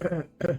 Super.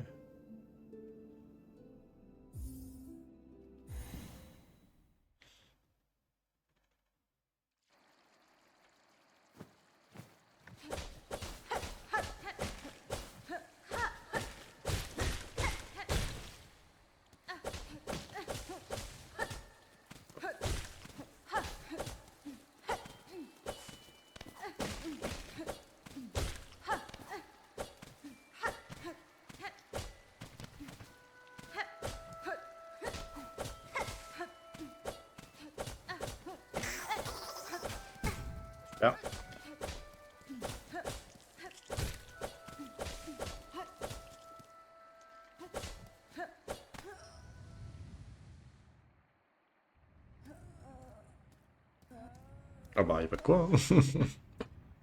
Ah bah, y a pas de quoi, hein.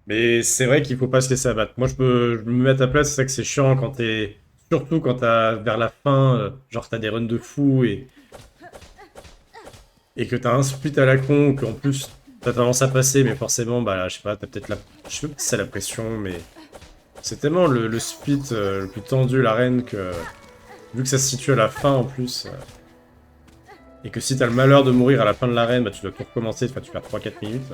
Mais c'est vrai qu'il faut pas se laisser abattre. Moi, je me mets à ta place, c'est vrai que c'est chiant quand t'es... Surtout quand t'as, vers la fin, genre t'as des runs de fou et que t'as un split à la con, qu'en plus t'as tendance à passer, mais forcément, bah, je sais pas, t'as peut-être la... Je sais pas si c'est la pression, mais... C'est tellement le split le plus tendu, l'arène, que... Vu que ça se situe à la fin, en plus... et que si t'as le malheur de mourir à la fin de l'arène, bah tu dois tout recommencer, enfin tu perds 3-4 minutes.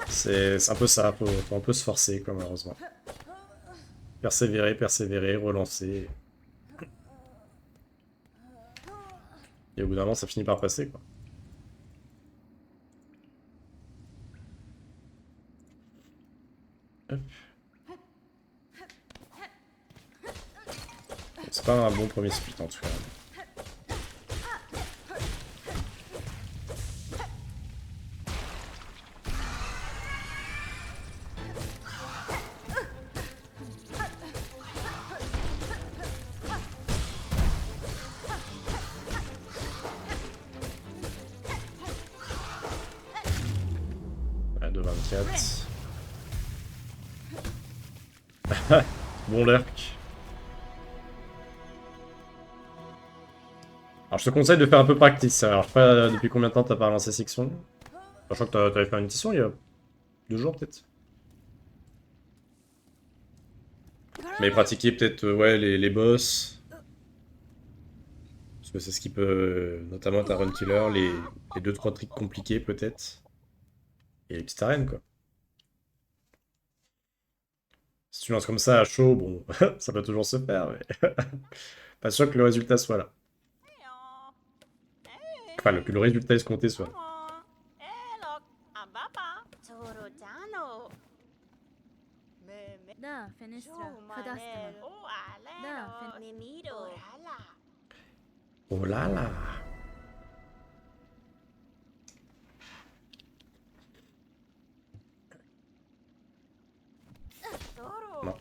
C'est un peu ça, faut un peu se forcer, quoi, malheureusement. Persévérer, persévérer, relancer. Et au bout d'un moment, ça finit par passer, quoi. Hop. C'est pas un bon premier split, en tout cas. À 2,24. Bon lurk. Alors je te conseille de faire un peu practice. Alors je sais pas depuis combien de temps t'as pas lancé Section. Enfin, je crois que t'avais fait une mission il y a 2 jours peut-être. Mais pratiquer peut-être ouais, les boss. Parce que c'est ce qui peut, notamment ta run killer, les 2-3 tricks compliqués peut-être. Et les petites arènes quoi. Si tu lances comme ça à chaud, bon, ça peut toujours se faire, mais pas sûr que le résultat soit là. Enfin, que le résultat escompté soit là. Da, Fenestra, Fadastema. Da, Oh là là! Non.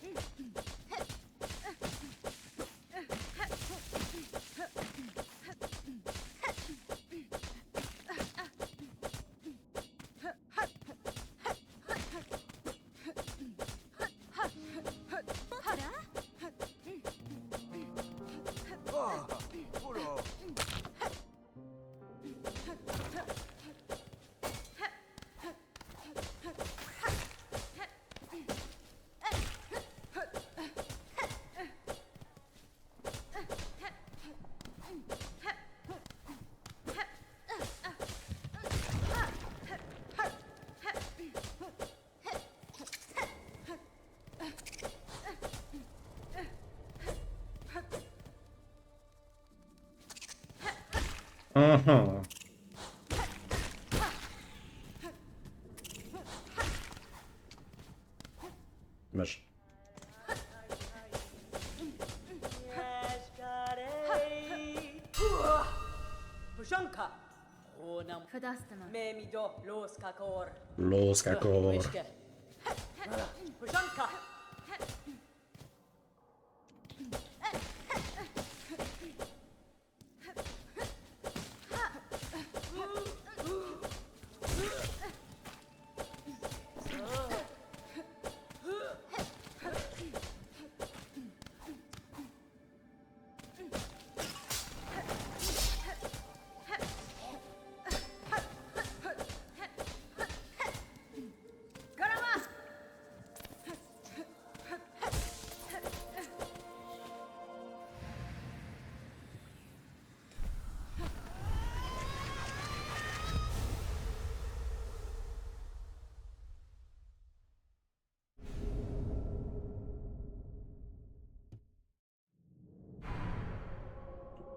Mhm. Dommage. Fadastema. Los Kakor.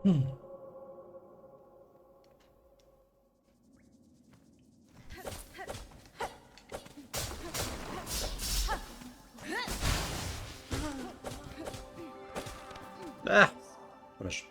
Ah, dommage.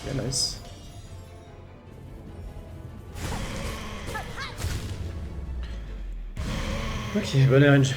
Yeah, nice. Ok, bonne RNG.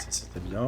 C'était bien.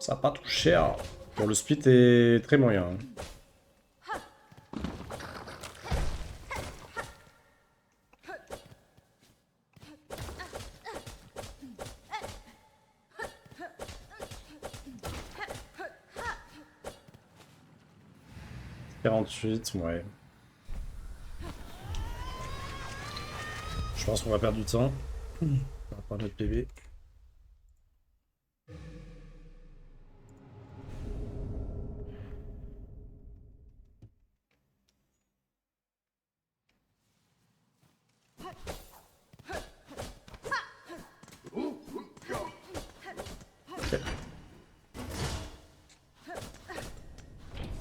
Ça a pas tout cher. Bon, le split est très moyen. Hein. « 48, ouais. Je pense qu'on va perdre du temps. On va prendre notre PV.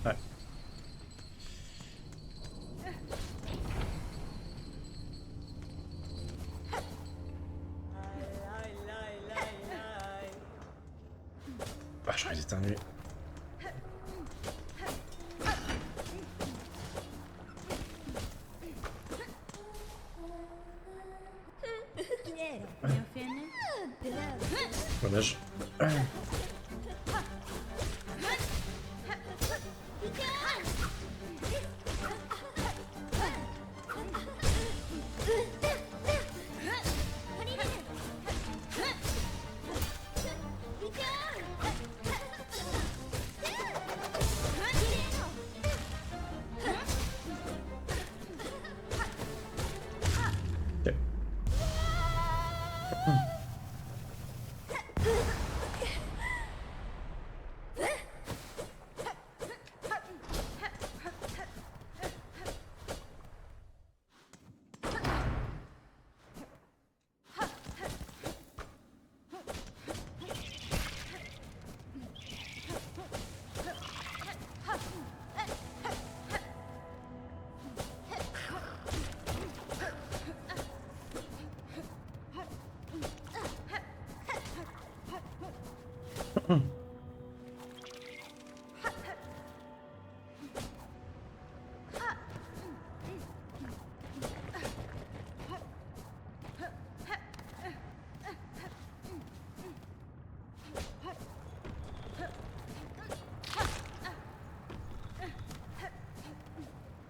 Ouais. Ah, j'aurais éternué. Dommage. Ok.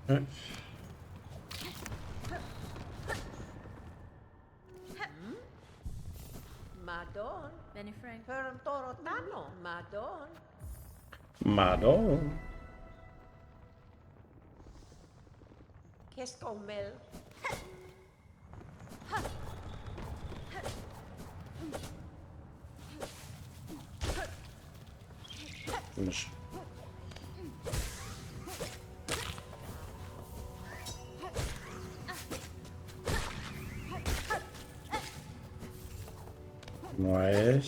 Ouais. Madon. Benny Frank. Ferm Toro Tano. Madon. Madon. Qu'est-ce qu'on mêle? Dommage. Ouais.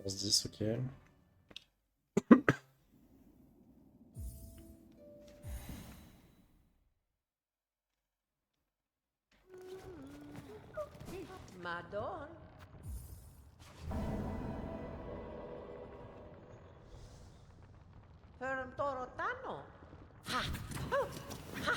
On se dit, ok. Madon. Ferm Toro Tano. Ha! Ha!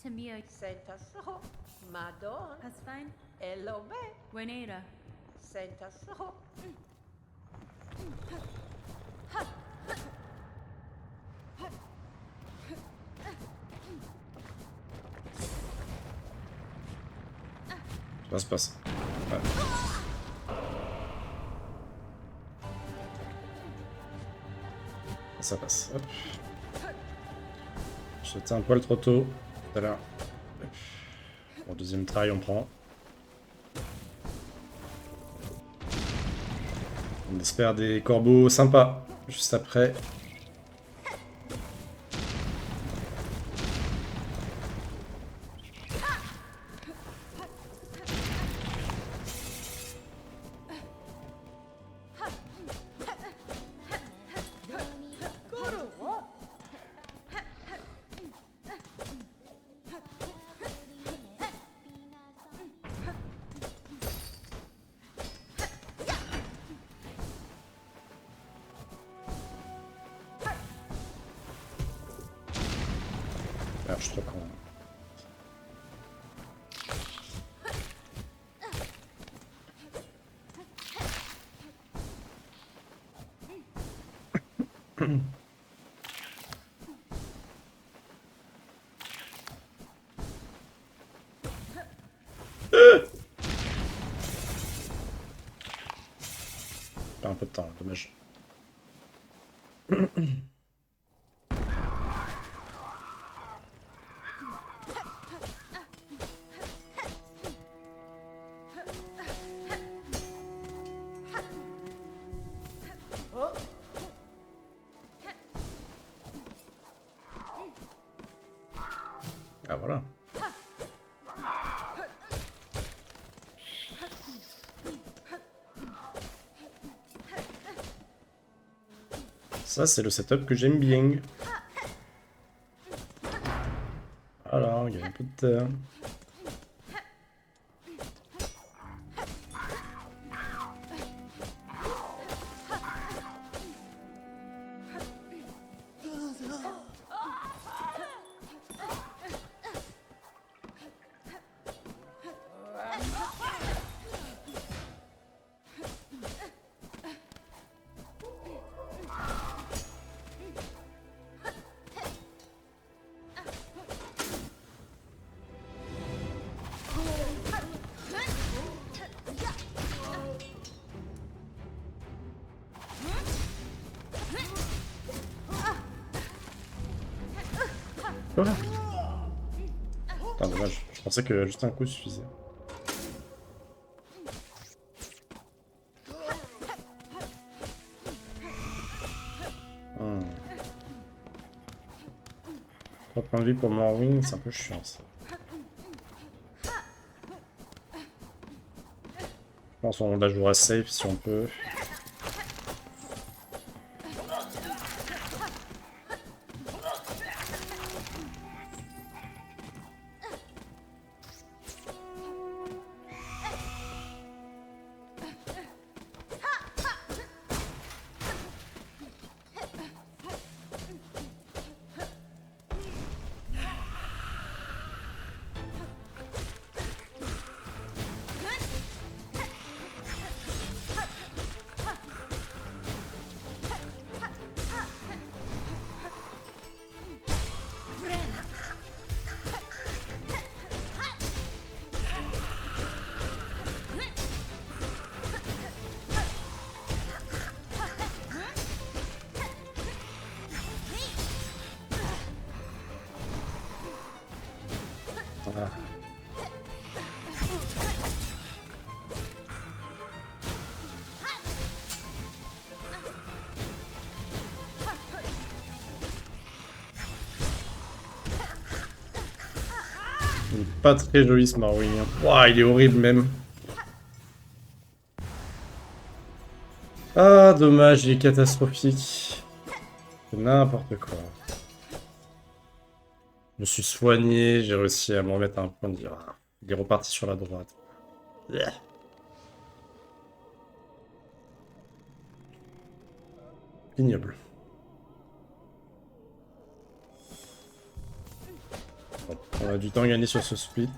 Tamia Sentaso. Madon. Pasfine Elobe. Wenera Sentaso. Ça se passe. Ouais. Ça passe. Hop. J'étais un poil trop tôt tout à l'heure. Bon, deuxième try, on prend. On espère des corbeaux sympas juste après. Alors, je suis trop con. Pas un peu de temps, dommage. Ah voilà. Ça, c'est le setup que j'aime bien. Alors, il y a un peu de terre. Quoi? Putain, dommage. Je pensais que juste un coup suffisait. Hmm. 3 points de vie pour Morwin, c'est un peu chiant ça. Je pense qu'on la jouera safe si on peut. Voilà. Il est pas très joli ce Morwin. Ouah, il est horrible même. Ah, dommage, il est catastrophique. C'est n'importe quoi. Je me suis soigné, j'ai réussi à me remettre à un point de dire. Ah, il est reparti sur la droite. Yeah. Ignoble. Bon, on a du temps à gagner sur ce split.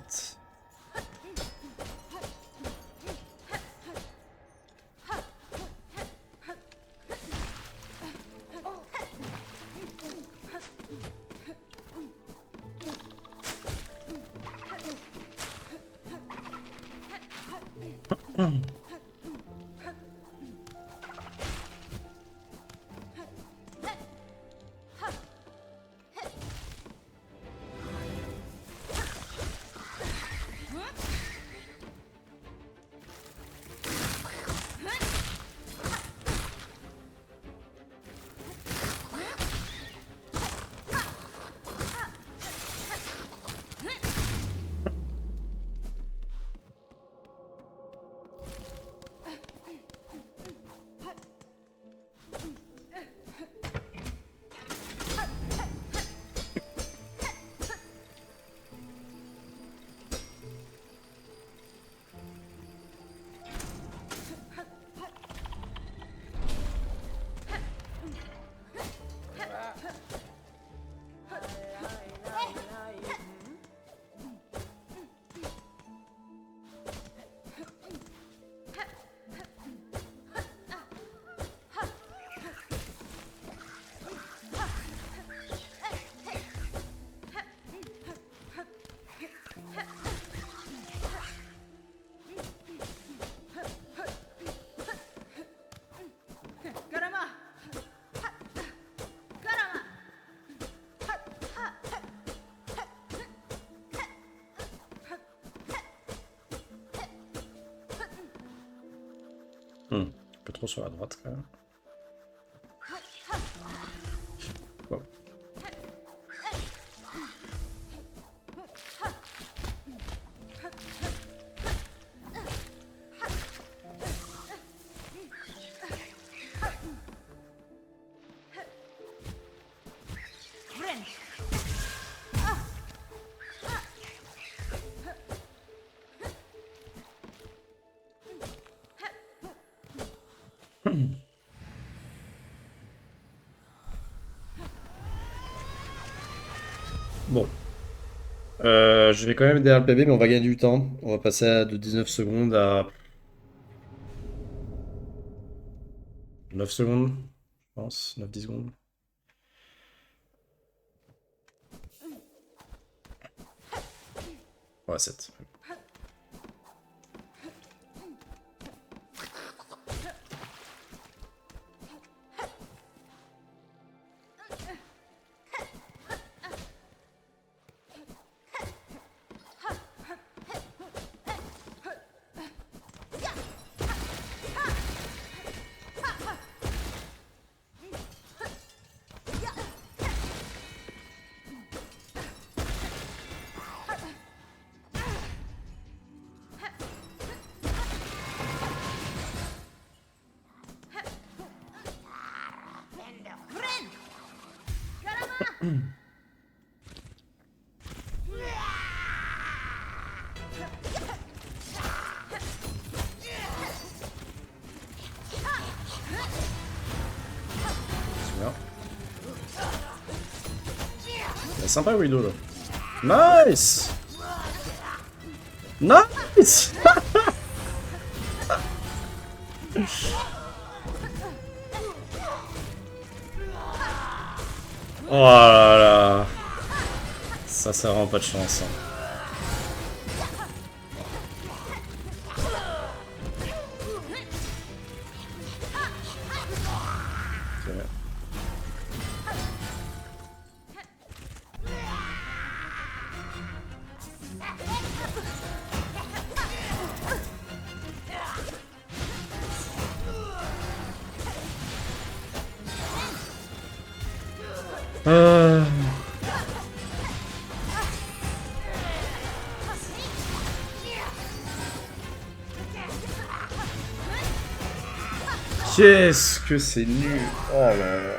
Un peu trop sur la droite quand même. Bon. Bon. Je vais quand même derrière le PB, mais on va gagner du temps. On va passer de 19 secondes à 9 secondes, je pense. 9-10 secondes. Ouais, 7. Super. C'est sympa Widow là. Nice! Nice! Oh là là. Ça rend pas de chance. Hein. Okay. Qu'est-ce que c'est nul! Oh là là!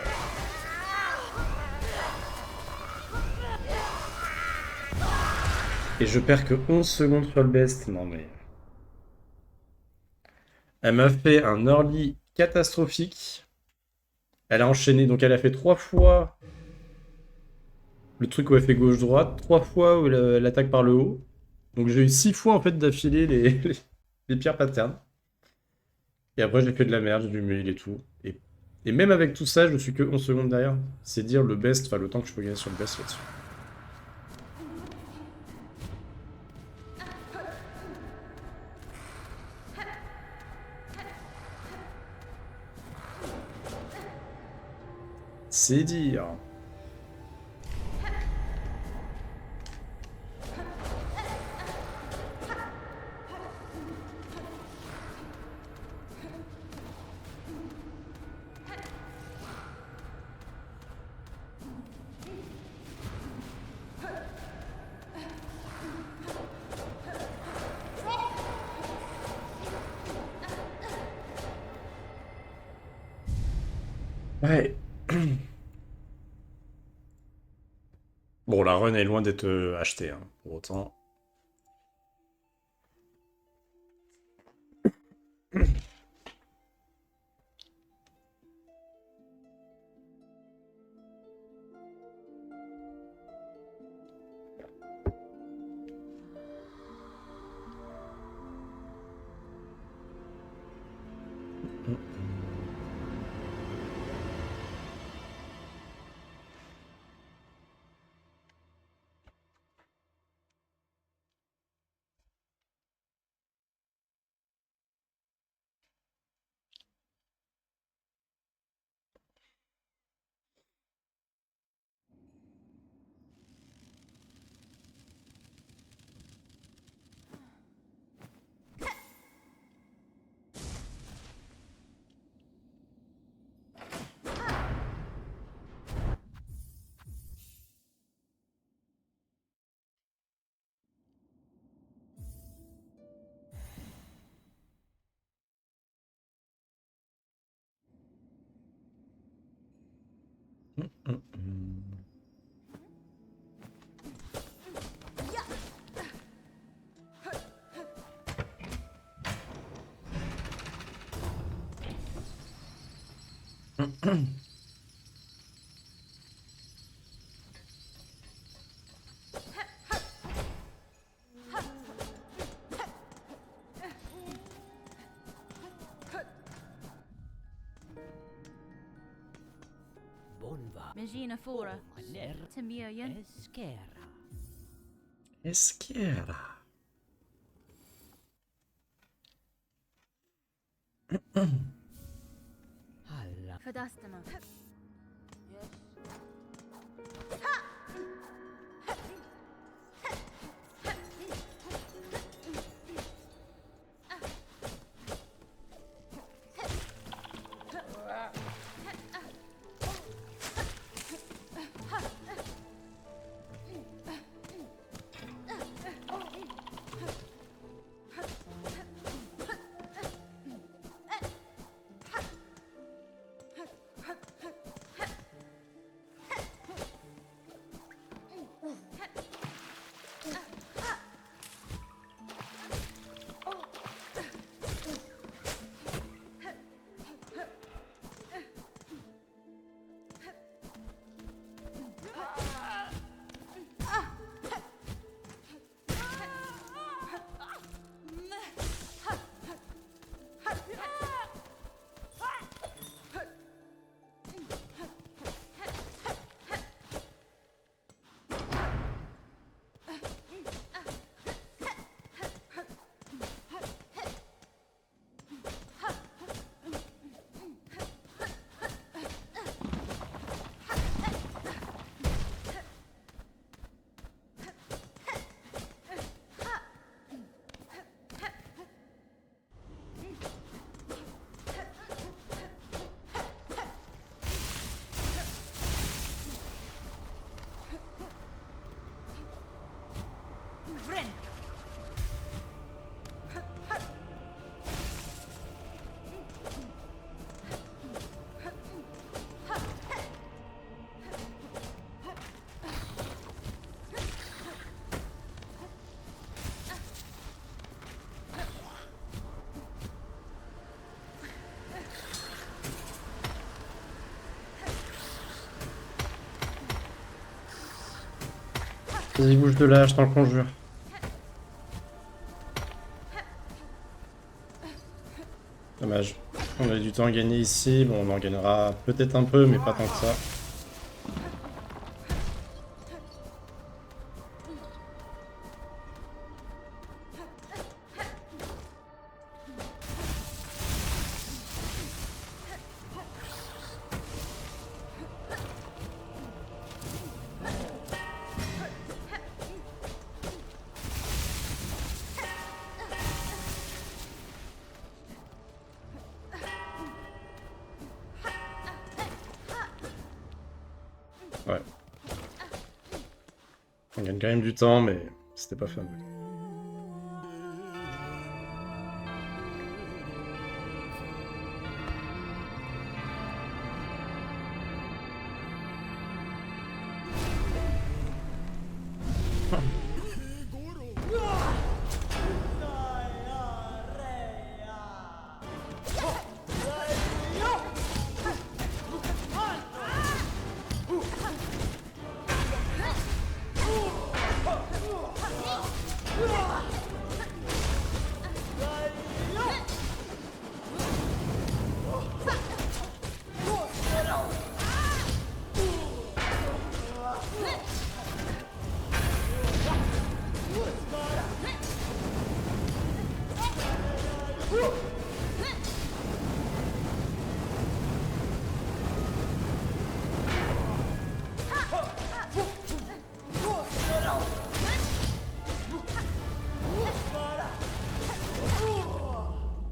Et je perds que 11 secondes sur le best. Non mais... Elle m'a fait un early catastrophique. Elle a enchaîné, donc elle a fait 3 fois le truc où elle fait gauche-droite, 3 fois où elle attaque par le haut. Donc j'ai eu 6 fois en fait d'affilée les pires patterns. Et après j'ai fait de la merde, j'ai du mail et tout. Et même avec tout ça, je suis que 11 secondes derrière. C'est dire le best, enfin le temps que je peux gagner sur le best là-dessus. C'est dire. Ouais. Bon, la run est loin d'être achetée, hein, pour autant. Magina Fora. Tamiyan. Esquerra. Fadastama. Vas-y, bouge de là, je t'en conjure. Dommage. On a du temps à gagner ici. Bon, on en gagnera peut-être un peu, mais pas tant que ça. Ouais. On gagne quand même du temps, mais c'était pas fameux.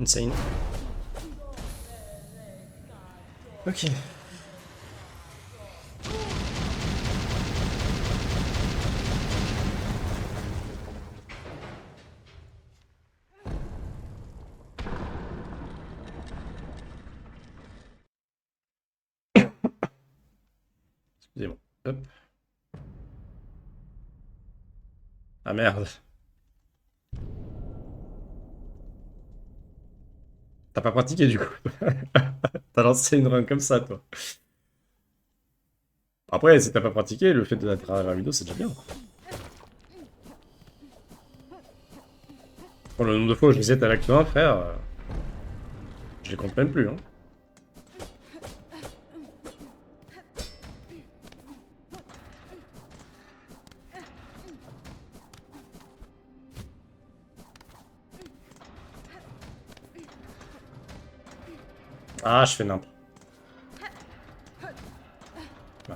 Insane. Ok. Excusez-moi. Hop. Ah merde. T'as pas pratiqué du coup. T'as lancé une run comme ça, toi. Après, si t'as pas pratiqué, le fait d'être à la vidéo, c'est déjà bien. Bon, le nombre de fois où je visite avec toi, frère, je les compte même plus, hein. Ah, je fais n'importe. Ouais.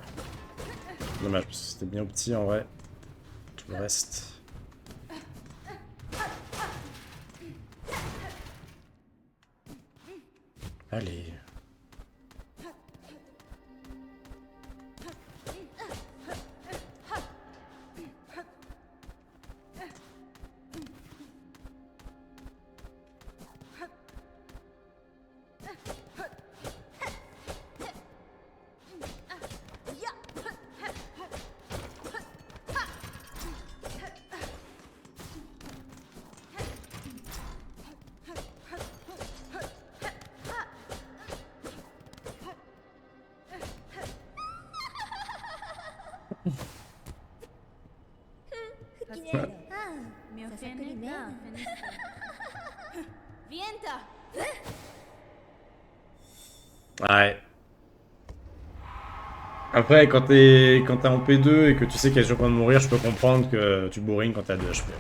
Dommage, parce que c'était bien petit en vrai. Tout le reste. Allez. Ouais. Ouais. Après, quand t'es en P2 et que tu sais qu'elle est sur le point de mourir, je peux comprendre que tu bourrines quand t'as 2 HP.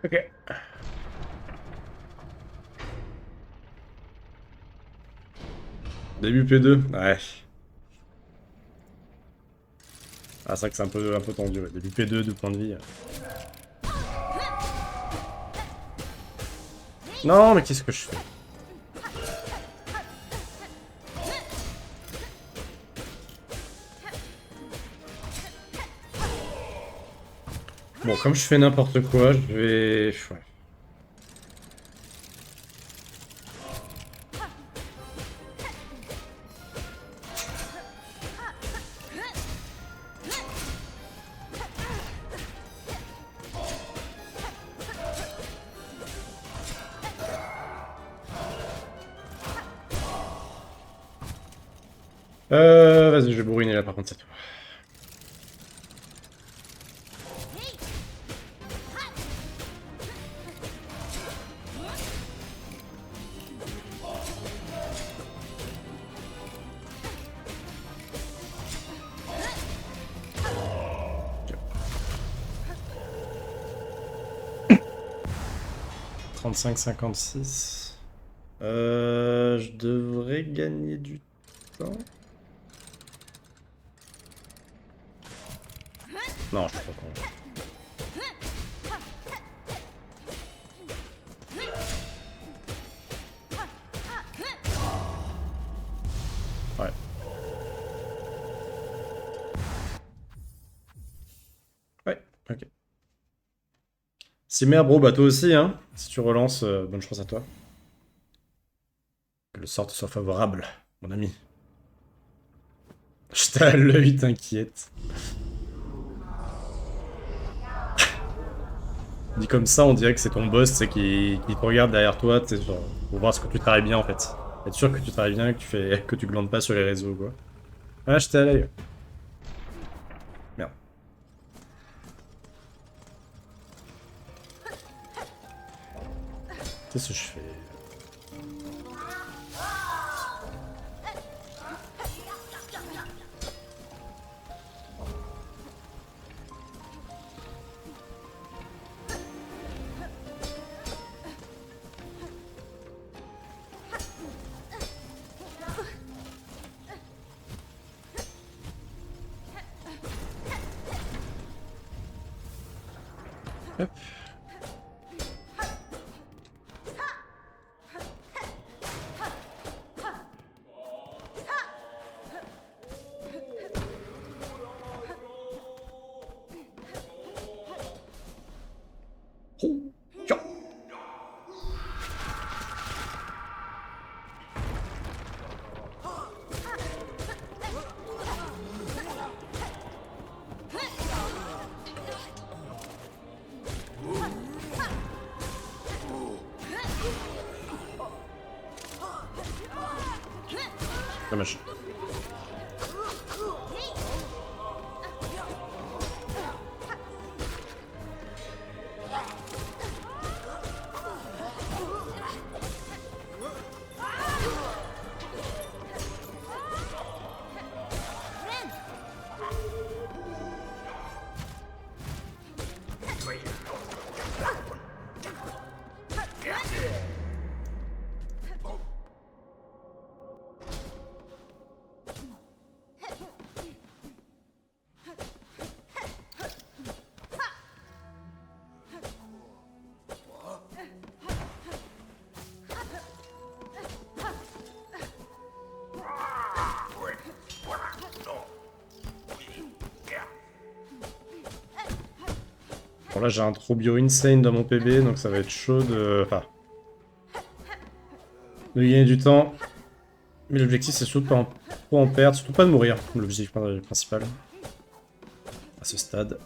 Ok. Début P2, ouais. Ah, c'est vrai que c'est un peu tendu, ouais. Début P2, 2 points de vie. Non, mais qu'est-ce que je fais? Bon, comme je fais n'importe quoi, je vais... Ouais. Vas-y, je vais bourriner là par contre cette fois. Ok. 35-56. Je devrais gagner du temps. Non, je suis pas con. Ouais. Ouais, ok. Cimer, bro, bah toi aussi, hein. Si tu relances, bonne chance à toi. Que le sort te soit favorable, mon ami. J'étais à l'œil, t'inquiète. Dit comme ça, on dirait que c'est ton boss, c'est qui te regarde derrière toi, tu sais, genre, pour voir ce que tu travailles bien en fait. Être sûr que tu travailles bien, que tu glandes pas sur les réseaux, quoi. Ah, j'étais à l'œil. Merde. Qu'est-ce que je fais? Hop. Oh, tiens. Dommage. Bon là j'ai un trop bio insane dans mon PB, donc ça va être chaud de... Enfin... de gagner du temps. Mais l'objectif c'est surtout de pas trop en perdre, surtout pas de mourir, l'objectif principal. À ce stade.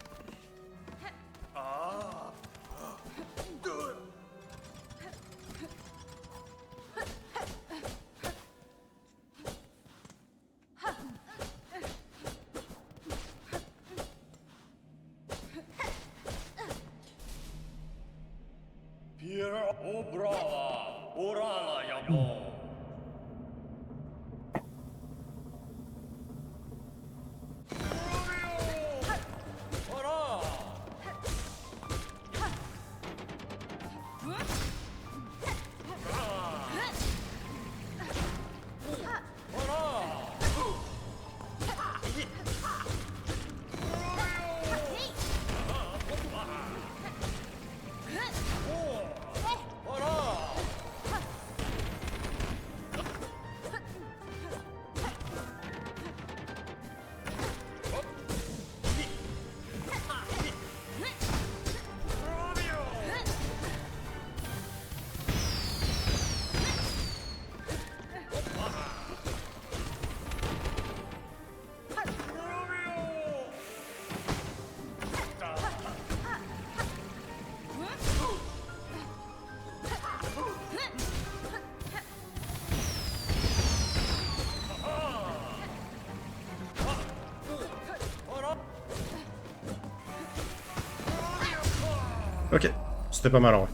Ok, c'était pas mal en vrai.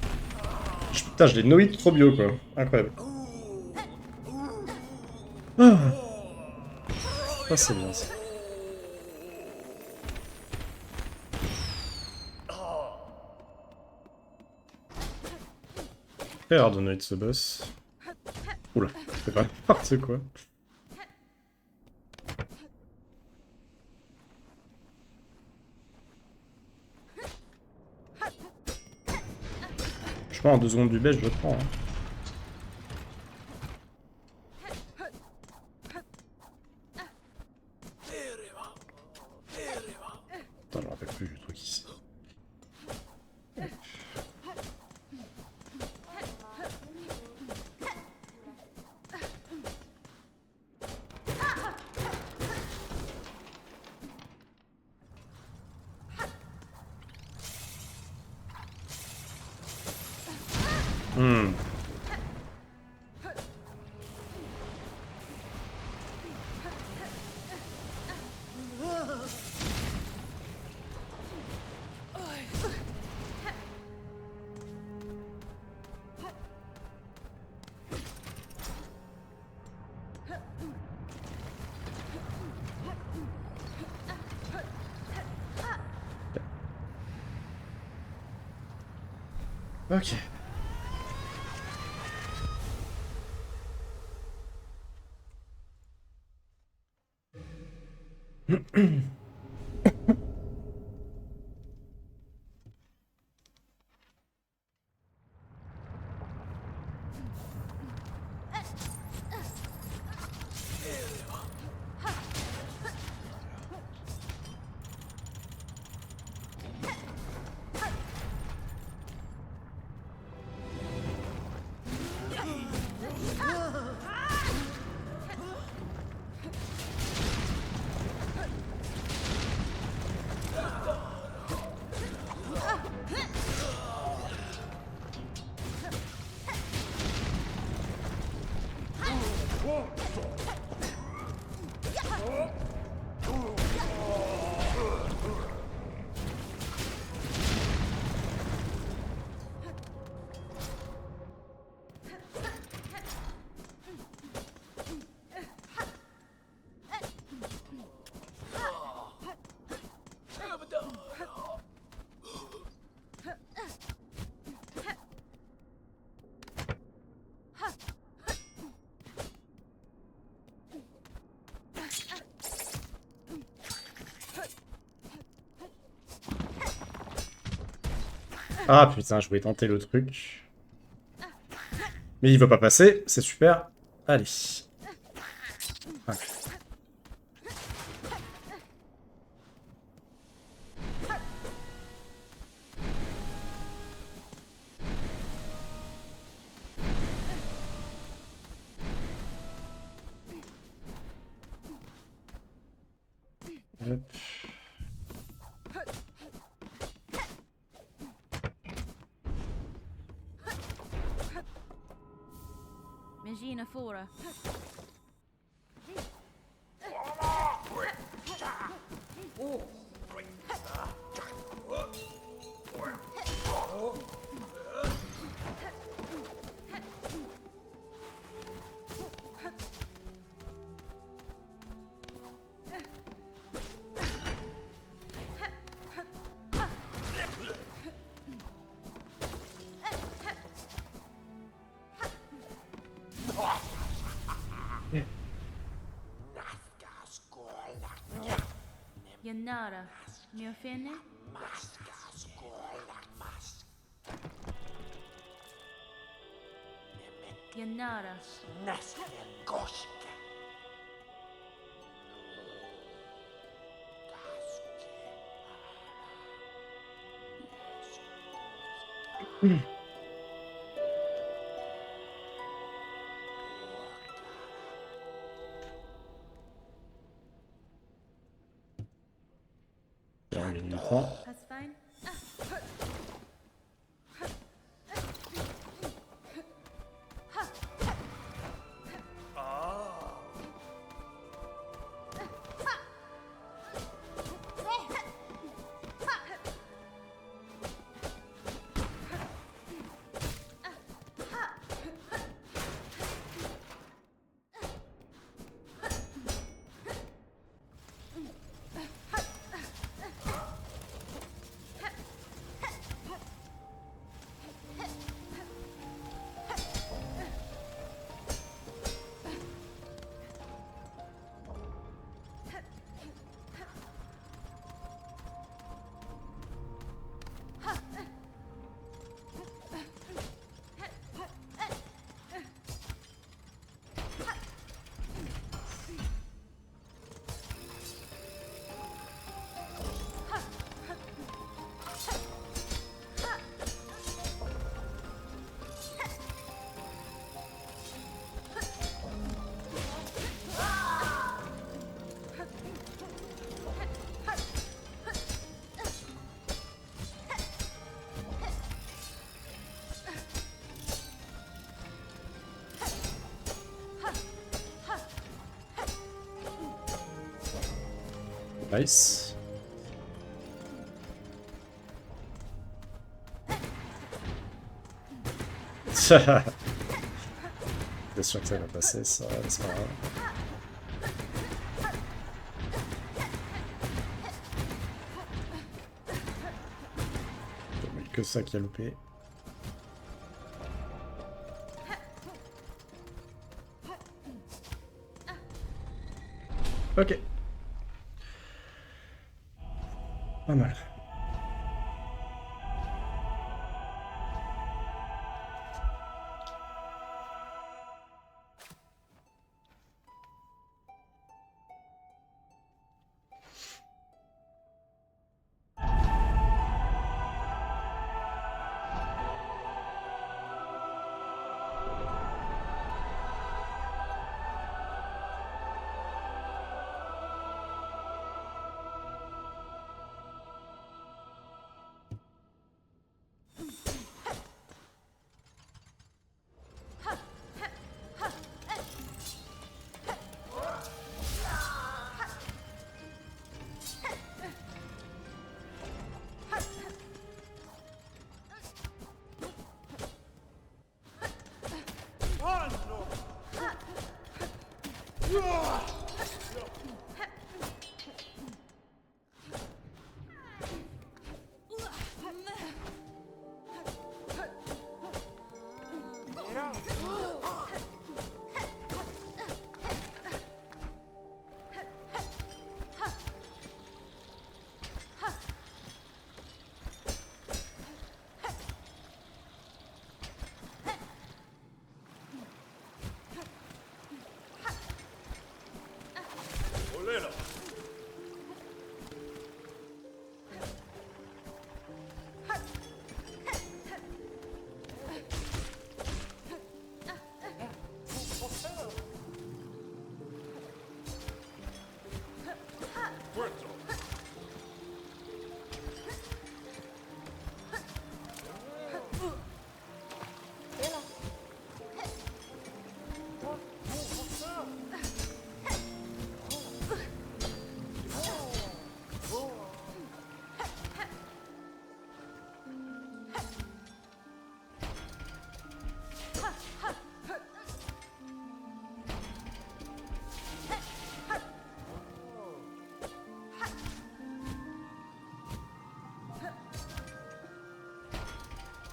Putain, je l'ai no-hit trop bio quoi. Incroyable. Ah, ça c'est bien ça. Très rare de no-hit ce boss. Oula, c'est pas n'importe quoi. Je pense en 2 secondes du baie, je le prends. Hein. Putain, je me rappelle plus du truc ici. Hmm. Ok. Ah putain, je voulais tenter le truc. Mais il veut pas passer, c'est super. Allez. Ouais. Hop. Imagina fora. Yanara, mio fene? Yanara. That's fine. Nice. C'est sûr que ça va passer, ça, c'est pas grave. Que ça qui a loupé. Ok. Pas mal.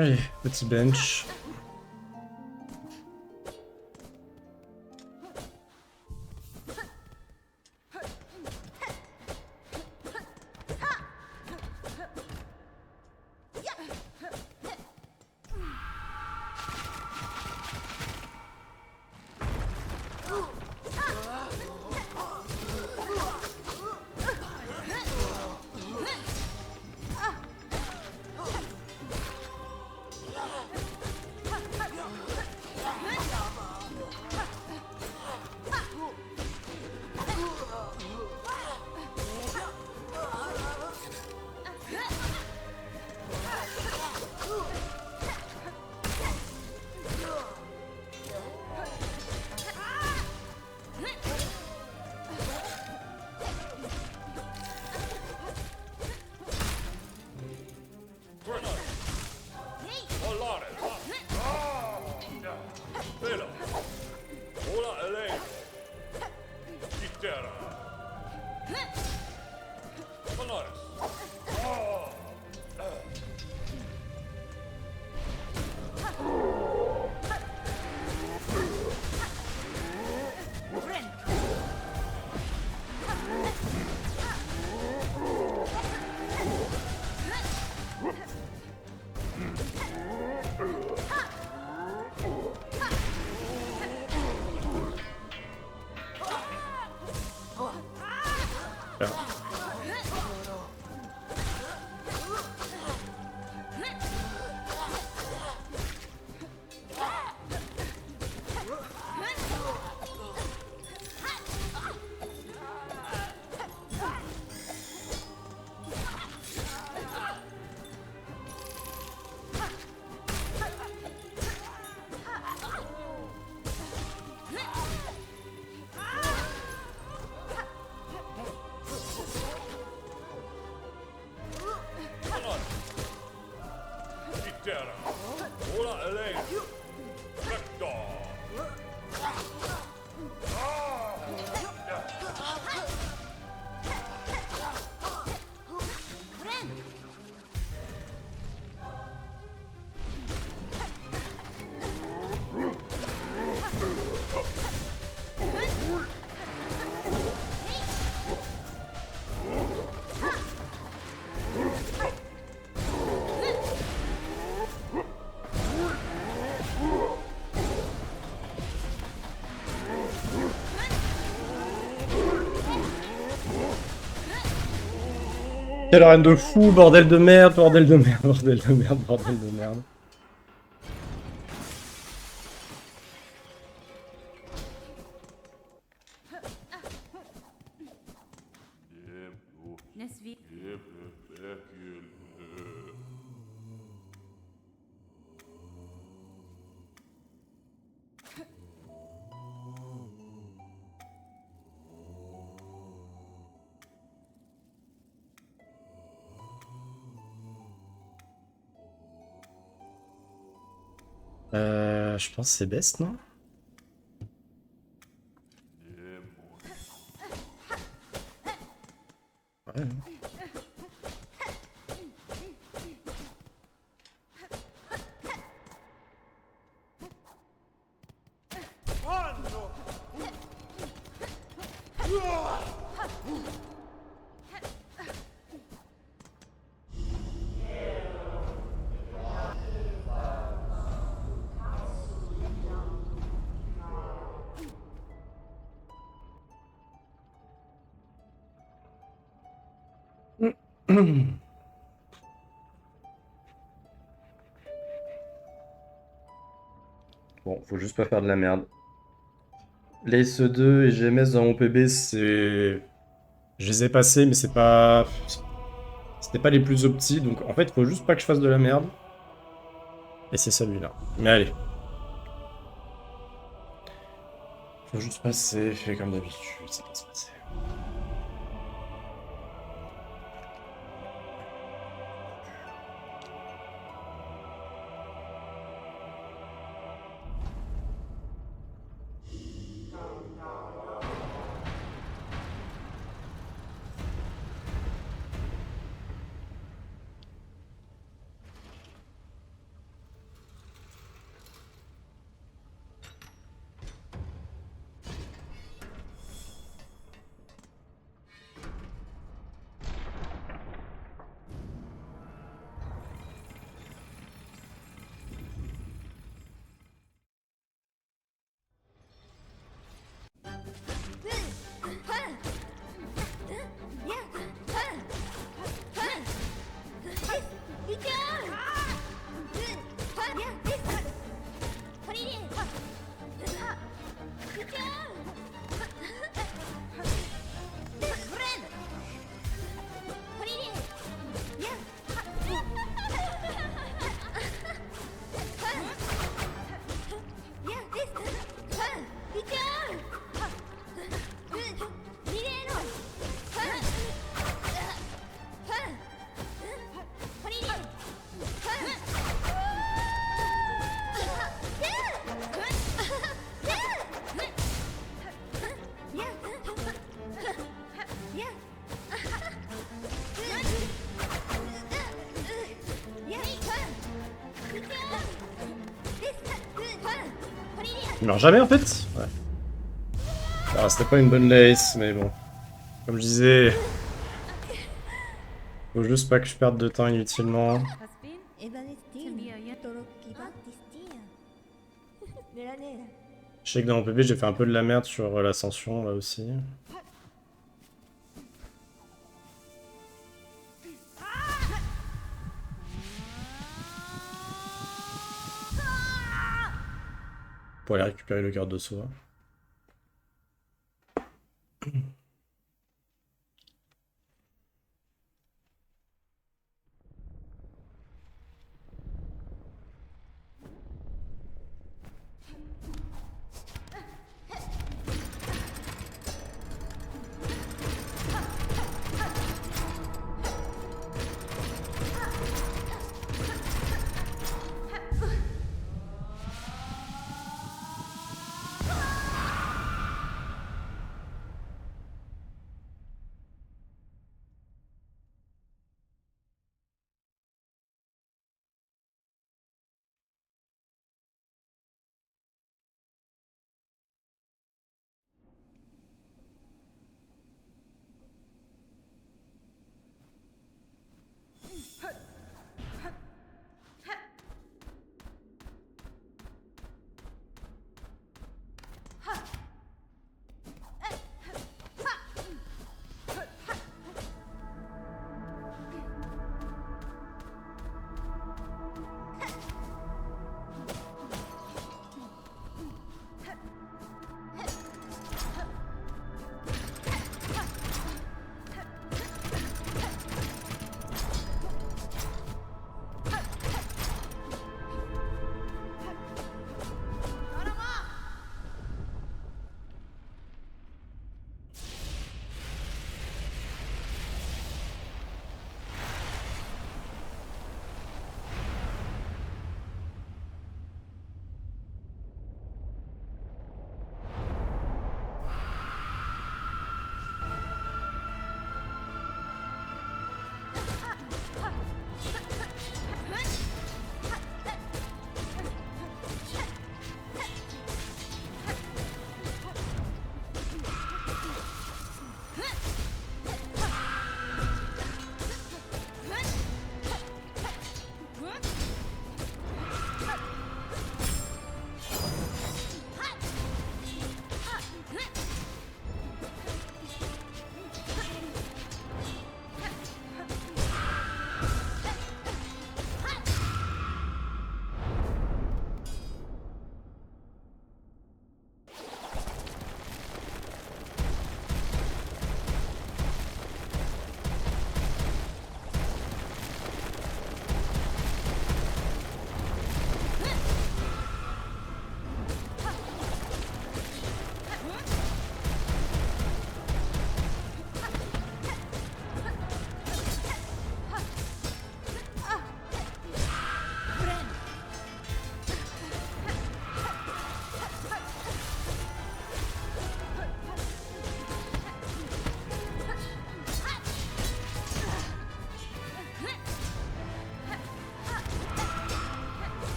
Allez, petit bench. Quelle arène de fou, bordel de merde, bordel de merde, bordel de merde, bordel de merde. Nesvi. Je pense que c'est best, non? Ouais. Bon, faut juste pas faire de la merde. Les SE2 et GMS dans mon PB, c'est... Je les ai passés, mais c'est pas... C'était pas les plus optis, donc en fait, faut juste pas que je fasse de la merde. Et c'est celui-là. Mais allez. Faut juste passer, fait comme d'habitude, ça va se passer. Il meurt jamais en fait? Ouais. Ah, c'était pas une bonne lace, mais bon. Comme je disais... Faut juste pas que je perde de temps inutilement. Je sais que dans mon PB j'ai fait un peu de la merde sur l'ascension là aussi. Pour aller récupérer le garde de soi.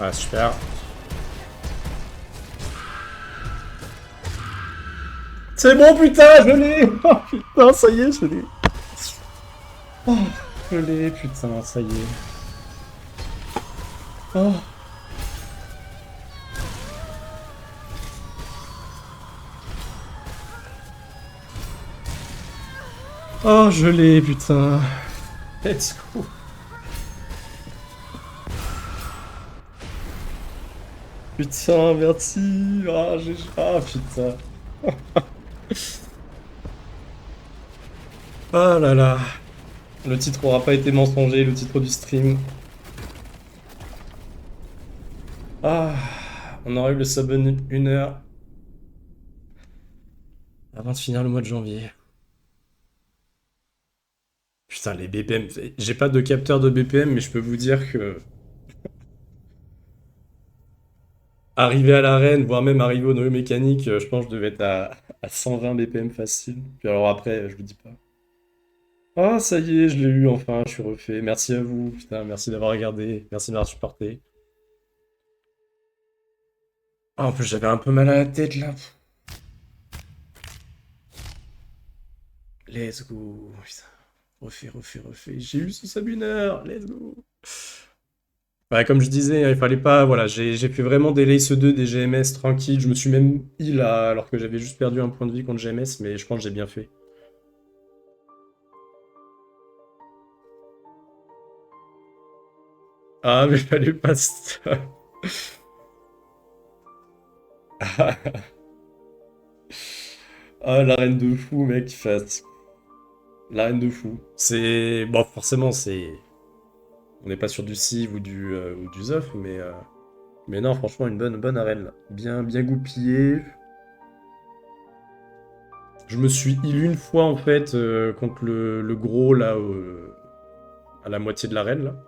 Ah, super. C'est bon, putain, je l'ai. Oh, putain, ça y est, je l'ai. Oh, je l'ai, putain, ça y est. Oh. Oh, je l'ai, putain. Let's go. Putain, merci. Ah, putain. Ah là là. Le titre aura pas été mensonger, le titre du stream. Ah, on aura eu le sub 1 heure avant de finir le mois de janvier. Putain, les BPM. J'ai pas de capteur de BPM, mais je peux vous dire que arriver à l'arène, voire même arriver au noyau mécanique, je pense que je devais être à 120 BPM facile. Puis alors après, je vous dis pas. Ah, ça y est, je l'ai eu enfin, je suis refait. Merci à vous, putain, merci d'avoir regardé, merci de m'avoir supporté. Ah, en plus, j'avais un peu mal à la tête là. Let's go, putain. Refait. J'ai eu ce sub 1 heure, let's go. Ouais, comme je disais, il fallait pas. Voilà, j'ai fait vraiment des Lace 2, des GMS tranquilles. Je me suis même heal alors que j'avais juste perdu un point de vie contre GMS, mais je pense que j'ai bien fait. Ah, mais fallait pas. Ah, l'arène de fou, mec, fait. L'arène de fou. C'est. Bon, forcément, c'est. On n'est pas sur du Civ ou du Zof, mais non, franchement, une bonne arène là. Bien goupillée. Je me suis heal une fois en fait contre le gros là à la moitié de l'arène là.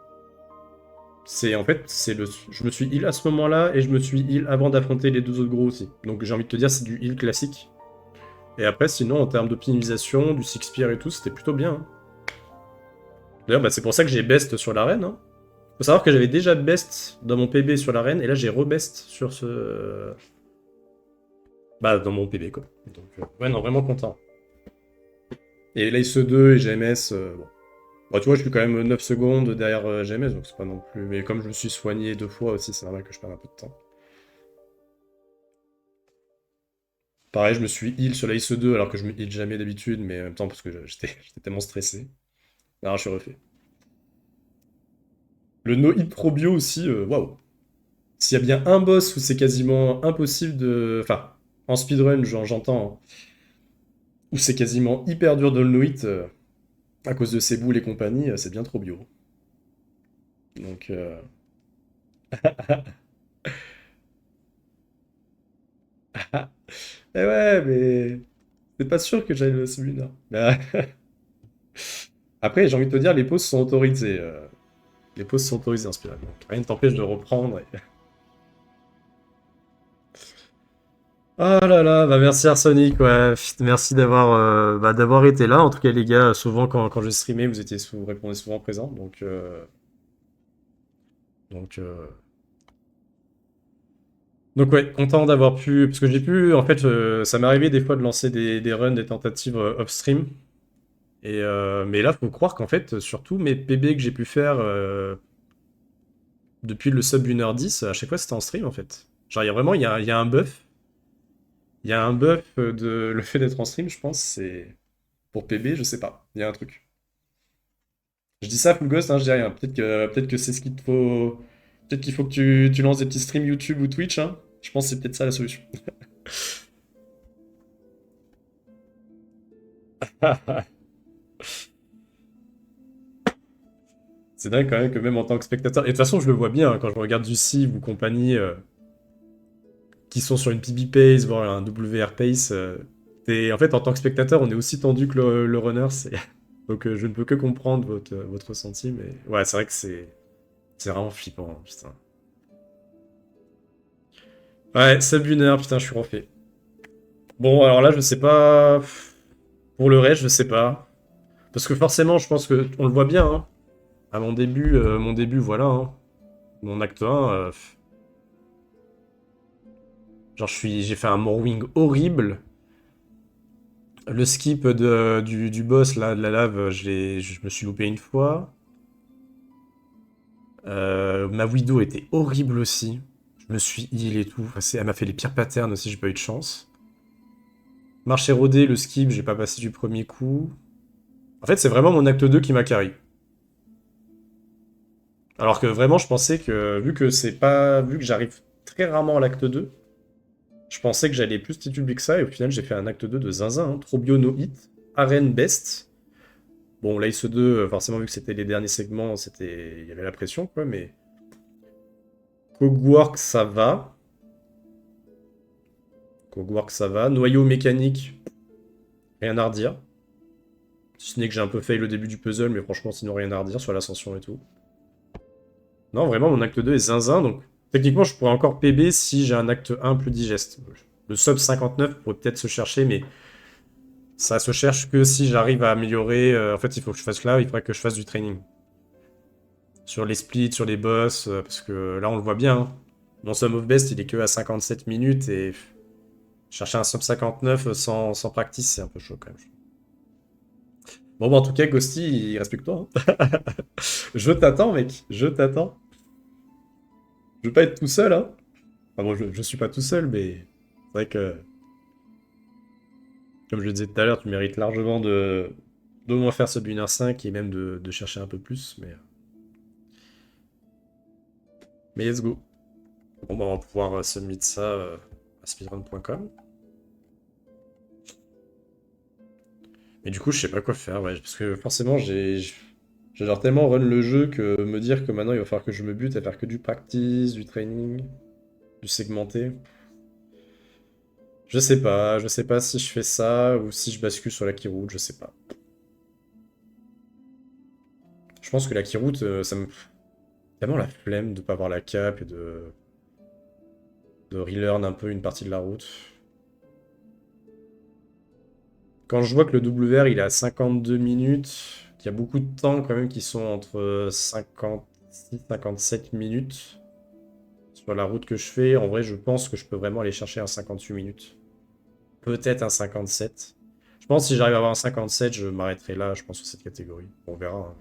C'est en fait, c'est le. Je me suis heal à ce moment-là et je me suis heal avant d'affronter les deux autres gros aussi. Donc j'ai envie de te dire, c'est du heal classique. Et après, sinon, en termes d'optimisation, du Six Spear et tout, c'était plutôt bien, hein. D'ailleurs, bah, c'est pour ça que j'ai best sur l'arène, hein. Faut savoir que j'avais déjà best dans mon PB sur l'arène, et là j'ai rebest sur ce. Bah, dans mon PB, quoi. Donc, ouais, non, vraiment content. Et l'Ace 2 et GMS, bon. Bah, tu vois, je suis quand même 9 secondes derrière GMS, donc c'est pas non plus. Mais comme je me suis soigné 2 fois aussi, c'est normal que je perde un peu de temps. Pareil, je me suis heal sur l'Ace 2 alors que je me heal jamais d'habitude, mais en même temps parce que j'étais tellement stressé. Alors je suis refait. Le no hit pro bio aussi, waouh. S'il y a bien un boss où c'est quasiment impossible de. Enfin, en speedrun, j'entends, hein, où c'est quasiment hyper dur de le no hit à cause de ses boules et compagnie, c'est bien trop bio. Donc. Eh ouais, mais. C'est pas sûr que j'aille le celui-là. Après, j'ai envie de te dire, les pauses sont autorisées. Les pauses sont autorisées en speedrun. Donc rien ne t'empêche de reprendre. Oh là là, bah merci Arsonic, ouais. Merci d'avoir été là. En tout cas, les gars, souvent quand je streamais, vous répondez souvent présent. Donc, euh, donc ouais, content d'avoir pu. Parce que j'ai pu. En fait, ça m'est arrivé des fois de lancer des runs, des tentatives off-stream. Mais là, faut croire qu'en fait, sur tous mes PB que j'ai pu faire depuis le sub 1h10, à chaque fois c'était en stream en fait. Genre, il y a vraiment il y a un buff. Il y a un buff de le fait d'être en stream, je pense. C'est. Pour PB, je sais pas. Il y a un truc. Je dis ça, Full Ghost, hein, je dis rien. Peut-être que c'est ce qu'il te faut. Peut-être qu'il faut que tu lances des petits streams YouTube ou Twitch, hein. Je pense que c'est peut-être ça la solution. C'est dingue quand même que même en tant que spectateur. Et de toute façon, je le vois bien hein, quand je regarde du Civ ou compagnie qui sont sur une PB pace, voire un WR pace. En fait, en tant que spectateur, on est aussi tendu que le runner. Donc je ne peux que comprendre votre ressenti. Mais ouais, c'est vrai que c'est vraiment flippant, hein, putain. Ouais, sub 1 heure, putain, je suis refait. Bon, alors là, je sais pas. Pour le reste, je sais pas. Parce que forcément, je pense que on le voit bien, hein. À mon début, voilà, hein. Mon acte 1, Genre, j'ai fait un Morwing horrible. Le skip du boss, là, de la lave, je me suis loupé une fois. Ma Widow était horrible aussi. Je me suis heal et tout. Enfin, elle m'a fait les pires patterns aussi, j'ai pas eu de chance. Marche érodée, le skip, j'ai pas passé du premier coup. En fait, c'est vraiment mon acte 2 qui m'a carry. Alors que vraiment, je pensais que, vu que j'arrive très rarement à l'acte 2, je pensais que j'allais plus tituber que ça, et au final, j'ai fait un acte 2 de zinzin. Hein. Trop bio, no hit. Arène best. Bon, l'Ace 2, forcément, vu que c'était les derniers segments, il y avait la pression, quoi, mais... Cogwork, ça va. Cogwork, ça va. Noyau mécanique, rien à redire. Si ce n'est que j'ai un peu fail le début du puzzle, mais franchement, sinon rien à redire sur l'ascension et tout. Non, vraiment, mon acte 2 est zinzin, donc techniquement, je pourrais encore PB si j'ai un acte 1 plus digeste. Le sub 59 pourrait peut-être se chercher, mais ça se cherche que si j'arrive à améliorer. En fait, il faut que je fasse là, il faudrait que je fasse du training. Sur les splits, sur les boss, parce que là, on le voit bien. Hein. Mon sum of best, il est que à 57 minutes, et chercher un sub 59 sans practice, c'est un peu chaud quand même. Bon, bah, en tout cas, Ghosty, il reste plus que toi. Hein. Je t'attends, mec, je t'attends. Je veux pas être tout seul, hein. Enfin bon, je suis pas tout seul, mais c'est vrai que, comme je le disais tout à l'heure, tu mérites largement d'au moins faire ce winner 5 et même de chercher un peu plus, mais let's go. Bon, bah, on va pouvoir submit ça à speedrun.com. Mais du coup, je sais pas quoi faire, ouais, parce que forcément, j'ai genre tellement run le jeu que me dire que maintenant il va falloir que je me bute à faire que du practice, du training, du segmenté. Je sais pas si je fais ça ou si je bascule sur la keyroute, je sais pas. Je pense que la keyroute, ça me... Tellement la flemme de pas avoir la cap et de relearn un peu une partie de la route. Quand je vois que le WR il est à 52 minutes, qu'il y a beaucoup de temps quand même qui sont entre 56-57 minutes sur la route que je fais, en vrai je pense que je peux vraiment aller chercher un 58 minutes. Peut-être un 57. Je pense que si j'arrive à avoir un 57, je m'arrêterai là, je pense, sur cette catégorie. On verra. Hein.